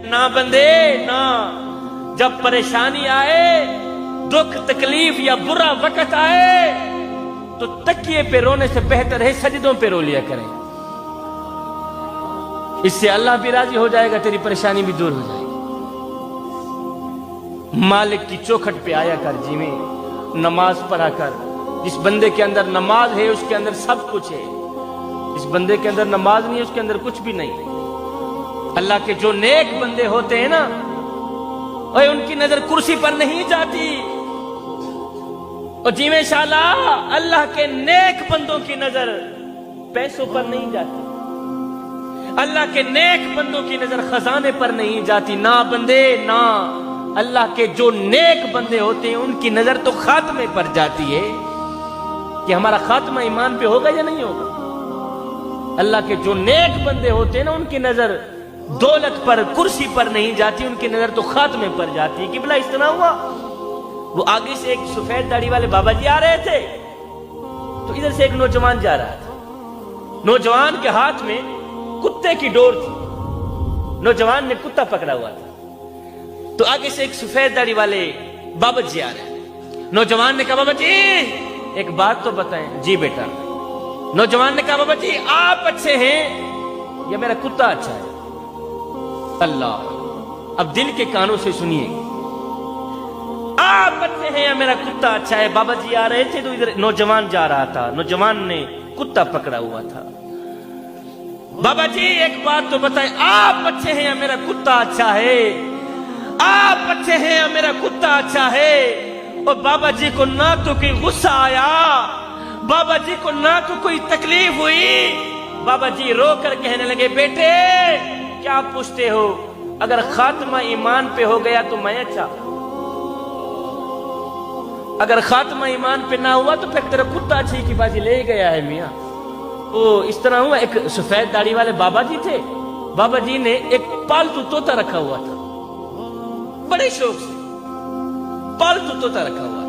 ना बंदे ना, जब परेशानी आए, दुख तकलीफ या बुरा वक्त आए तो तकिए पे रोने से बेहतर है सजदों पे रो लिया करें। इससे अल्लाह भी राजी हो जाएगा, तेरी परेशानी भी दूर हो जाएगी। मालिक की चौखट पे आया कर जीवे, नमाज पढ़ा कर। जिस बंदे के अंदर नमाज है उसके अंदर सब कुछ है, जिस बंदे के अंदर नमाज नहीं है उसके अंदर कुछ भी नहीं। अल्लाह के जो नेक बंदे होते हैं ना, और उनकी नजर कुर्सी पर नहीं जाती। और जीवे शाला अल्लाह के नेक बंदों की नजर पैसों पर नहीं जाती, अल्लाह के नेक बंदों की नजर खजाने पर नहीं जाती। ना बंदे ना, अल्लाह के जो नेक बंदे होते हैं उनकी नजर तो खात्मे पर जाती है कि हमारा खात्मा ईमान पे होगा या नहीं होगा। अल्लाह के जो नेक बंदे होते हैं ना, उनकी नजर दौलत पर कुर्सी पर नहीं जाती, उनकी नजर तो खात्मे पर जाती है। कि भला इस तरह हुआ, वो आगे से एक सफेद दाढ़ी वाले बाबा जी आ रहे थे, तो इधर से एक नौजवान जा रहा था। नौजवान के हाथ में कुत्ते की डोर थी, नौजवान ने कुत्ता पकड़ा हुआ था। तो आगे से एक सफेद दाढ़ी वाले बाबा जी आ रहे। नौजवान ने कहा, बाबा जी एक बात तो बताएं। जी बेटा। नौजवान ने कहा, बाबा जी आप अच्छे हैं या मेरा कुत्ता अच्छा है? अल्लाह, अब दिल के कानों से सुनिए, आप अच्छे हैं या मेरा कुत्ता अच्छा है? बाबा जी आ रहे थे तो इधर नौजवान जा रहा था, नौजवान ने कुत्ता पकड़ा हुआ था। बाबा जी एक बात तो बताएं, आप अच्छे हैं या मेरा कुत्ता अच्छा है? आप अच्छे हैं या मेरा कुत्ता अच्छा है? और बाबा जी को ना तो कोई गुस्सा आया, बाबा जी को ना तो कोई तकलीफ हुई। बाबा जी रो कर कहने लगे, बेटे क्या पूछते हो? अगर खात्मा ईमान पे हो गया तो मैं अच्छा, अगर खात्मा ईमान पे ना हुआ तो फिर तेरा कुत्ता अच्छी की बाजी ले गया है मियाँ। तो इस तरह हुआ। एक सफेद दाढ़ी वाले बाबा जी थे, बाबा जी ने एक पालतू तोता रखा हुआ था, बड़े शौक से पालतू तोता रखा हुआ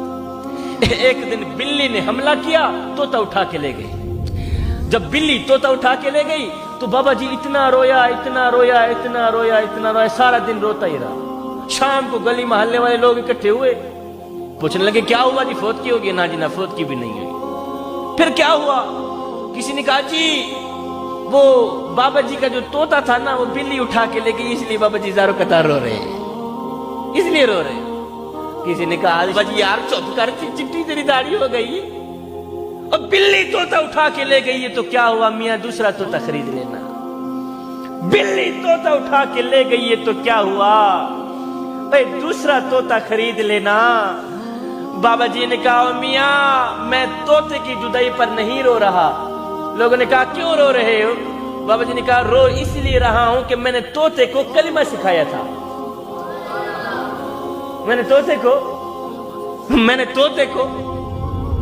था। एक दिन बिल्ली ने हमला किया, तोता उठा के ले गई। जब बिल्ली तोता उठा के ले गई तो बाबा जी इतना रोया, इतना रोया, इतना रोया, इतना रोया, सारा दिन रोता ही रहा। शाम को गली मोहल्ले वाले लोग इकट्ठे हुए, पूछने लगे क्या हुआ जी, फौत की होगी? ना जी ना, फौत की भी नहीं हुई। फिर क्या हुआ? किसी ने कहा जी वो बाबा जी का जो तोता था ना, वो बिल्ली उठा के ले गई, इसलिए बाबा जी ज़ारो कतार रो रहे हैं, इसलिए रो रहे हैं। किसी ने कहा बाबा जी यार चुप कर, चिट्टी तेरी दाढ़ी हो गई, और बिल्ली तोता उठा के ले गई है तो क्या हुआ मियाँ, दूसरा तोता खरीद लेना। बिल्ली तोता उठा के ले गई है तो क्या हुआ भाई, दूसरा तोता खरीद लेना। बाबा जी ने कहा, मियाँ मैं तोते की जुदाई पर नहीं रो रहा। लोगों ने कहा क्यों रो रहे हो? बाबा जी ने कहा रो इसलिए रहा हूं कि मैंने तोते को कलिमा सिखाया था, मैंने तोते को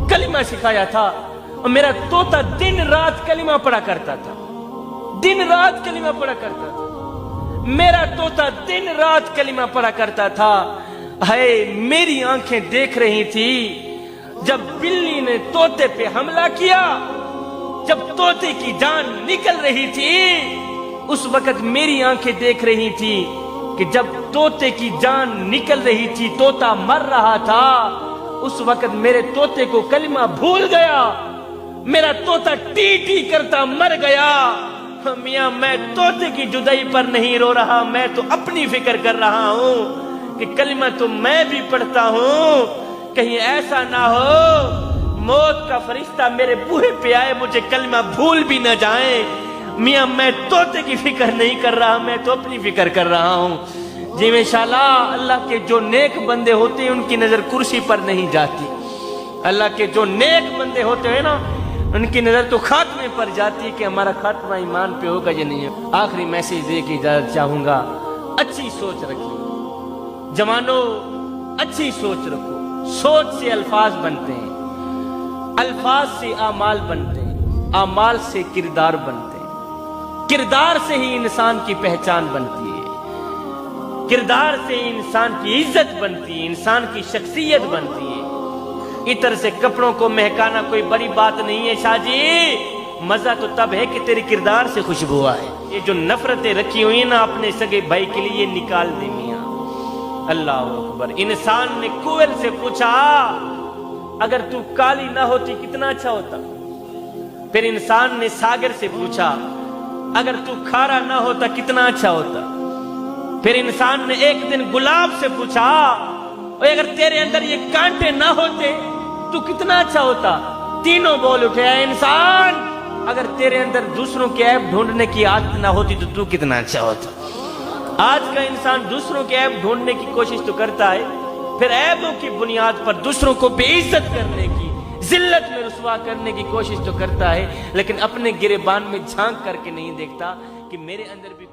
कलिमा सिखाया था, और मेरा तोता दिन रात कलिमा पढ़ा करता था, दिन रात कलिमा पढ़ा करता था, मेरा तोता दिन रात कलिमा पढ़ा करता था। है मेरी आंखें देख रही थी जब बिल्ली ने तोते पे हमला किया, जब तोते की जान निकल रही थी, उस वक्त मेरी आंखें देख रही थी कि जब तोते की जान निकल रही थी, तोता मर रहा था, उस वक्त मेरे तोते को कलिमा भूल गया, मेरा तोता टी टी करता मर गया। मियाँ मैं तोते की जुदाई पर नहीं रो रहा, मैं तो अपनी फिक्र कर रहा हूँ कि कलिमा तो मैं भी पढ़ता हूँ, कहीं ऐसा ना हो मौत का फरिश्ता मेरे बूहे पे आए, मुझे कलिमा भूल भी न जाए। मियाँ मैं तोते की फिक्र नहीं कर रहा, मैं तो अपनी फिक्र कर रहा हूँ। जी इंशाअल्लाह अल्लाह के जो नेक बंदे होते हैं उनकी नजर कुर्सी पर नहीं जाती, अल्लाह के जो नेक बंदे होते हैं ना उनकी नजर तो खात्मे पर जाती है कि हमारा खात्मा ईमान पे होगा या नहीं है। आखिरी मैसेज दे के इजाजत चाहूंगा, अच्छी सोच रखिए जवानों, अच्छी सोच रखो। सोच से अल्फाज बनते हैं, अल्फाज से आमाल बनते हैं, आमाल से किरदार बनते हैं, किरदार से ही इंसान की पहचान बनती है, किरदार से इंसान की इज्जत बनती है, इंसान की शख्सियत बनती है। इतर से कपड़ों को महकाना कोई बड़ी बात नहीं है शाह जी, مزہ تو تب ہے کہ تیری کردار سے خوشبو آئے. یہ جو نفرتیں رکھی ہوئی ہیں نا اپنے سگے بھائی کے لیے نکال دے میاں. اللہ اکبر. انسان نے کوئل سے پوچھا اگر تو کالی نہ ہوتی کتنا اچھا ہوتا. پھر انسان نے ساگر سے پوچھا اگر تو کھارا نہ ہوتا کتنا اچھا ہوتا. پھر انسان نے ایک دن گلاب سے پوچھا اگر تیرے اندر یہ کانٹے نہ ہوتے تو کتنا اچھا ہوتا. تینوں بول اٹھے اے انسان اگر تیرے اندر دوسروں کے عیب ڈھونڈنے کی عادت نہ ہوتی تو کتنا اچھا ہوتا. آج کا انسان دوسروں کے عیب ڈھونڈنے کی کوشش تو کرتا ہے, پھر عیبوں کی بنیاد پر دوسروں کو بے عزت کرنے کی, ذلت میں رسوا کرنے کی کوشش تو کرتا ہے, لیکن اپنے گریبان میں جھانک کر کے نہیں دیکھتا کہ میرے اندر بھی